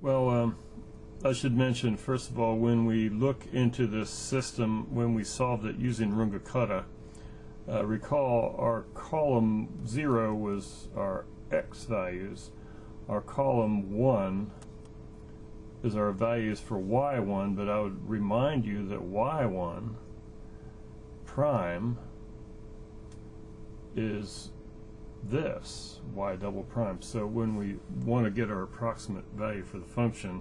Well, I should mention, first of all, when we look into this system, when we solved it using Runge-Kutta, recall our column 0 was our x values. Our column 1 is our values for y1, but I would remind you that y1 prime is this, y double prime. So when we want to get our approximate value for the function,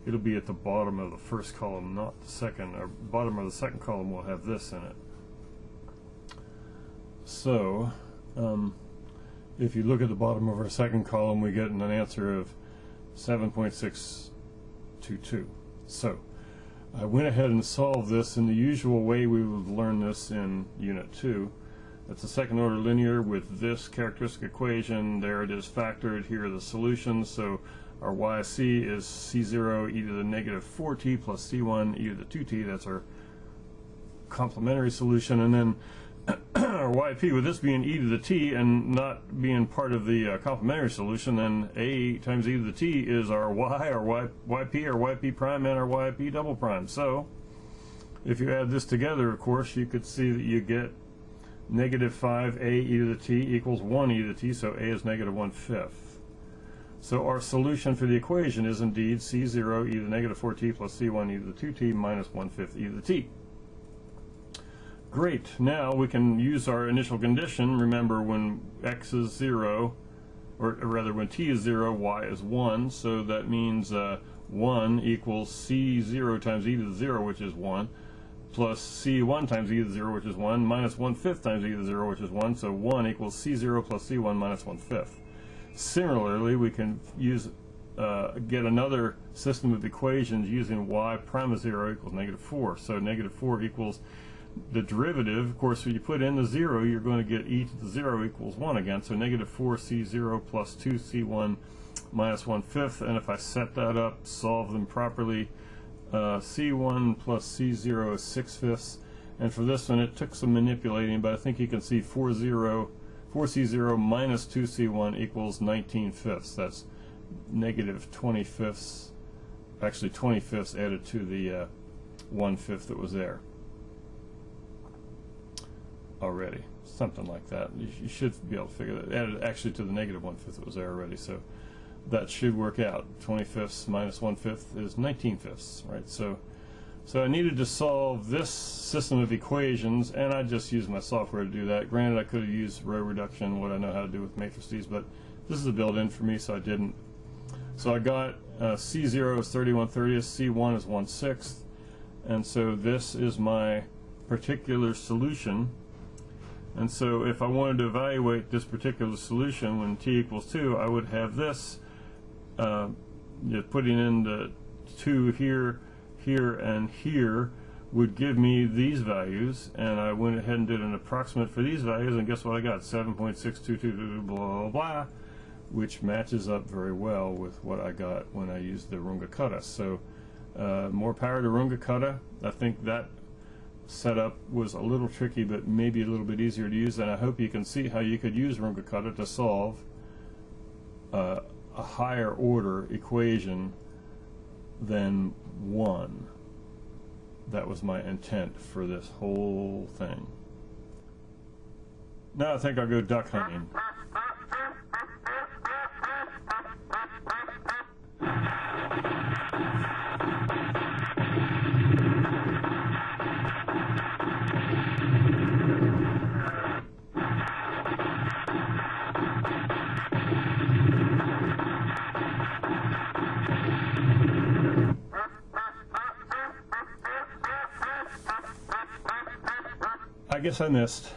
it'll be at the bottom of the first column, not the second. Our bottom of the second column will have this in it. So if you look at the bottom of our second column, we get an answer of 7.622. So I went ahead and solved this in the usual way we would learn this in Unit 2. It's a second order linear with this characteristic equation. There it is factored. Here are the solutions. So our YC is C0 e to the negative 4t plus C1 e to the 2t. That's our complementary solution. And then our YP, with this being e to the t and not being part of the complementary solution, then a times e to the t is our y, our YP, our YP prime, and our YP double prime. So if you add this together, of course, you could see that you get negative 5a e to the t equals 1 e to the t, so a is negative 1/5. So our solution for the equation is indeed C0 e to the negative 4t plus C1 e to the 2t minus 1/5 e to the t. Great, now we can use our initial condition. Remember, when x is 0, or rather when t is 0, y is 1, so that means 1 equals C0 times e to the 0, which is 1, plus C1 times e to the 0, which is 1, minus 1/5 times e to the 0, which is 1, so 1 equals C0 plus C1 minus 1/5. Similarly, we can use get another system of equations using y prime of 0 equals negative 4. So negative 4 equals the derivative. Of course, when you put in the 0, you're going to get e to the 0 equals 1 again. So negative 4C0 plus 2C1 minus 1/5. And if I set that up, solve them properly, C1 plus C0 is 6/5, and for this one it took some manipulating, but I think you can see 4C0 minus 2C1 equals 19/5. That's negative 20/5, actually 20/5 added to the 1/5 that was there already, something like that. You should be able to figure that, added actually to the negative 1/5 that was there already, so that should work out. 20/5 minus 1/5 is 19/5, right? So I needed to solve this system of equations, and I just used my software to do that. Granted, I could have used row reduction, what I know how to do with matrices, but this is a built-in for me, so I didn't. So I got C0 is 31/30, C1 is 1/6, and so this is my particular solution. And so if I wanted to evaluate this particular solution when t equals 2, I would have this. Putting in the 2 here, here, and here would give me these values, and I went ahead and did an approximate for these values, and guess what I got? 7.622 blah blah blah, which matches up very well with what I got when I used the Runge-Kutta. So more power to Runge-Kutta. I think that setup was a little tricky, but maybe a little bit easier to use, and I hope you can see how you could use Runge-Kutta to solve a higher order equation than 1. That was my intent for this whole thing. Now I think I'll go duck hunting. I guess I missed.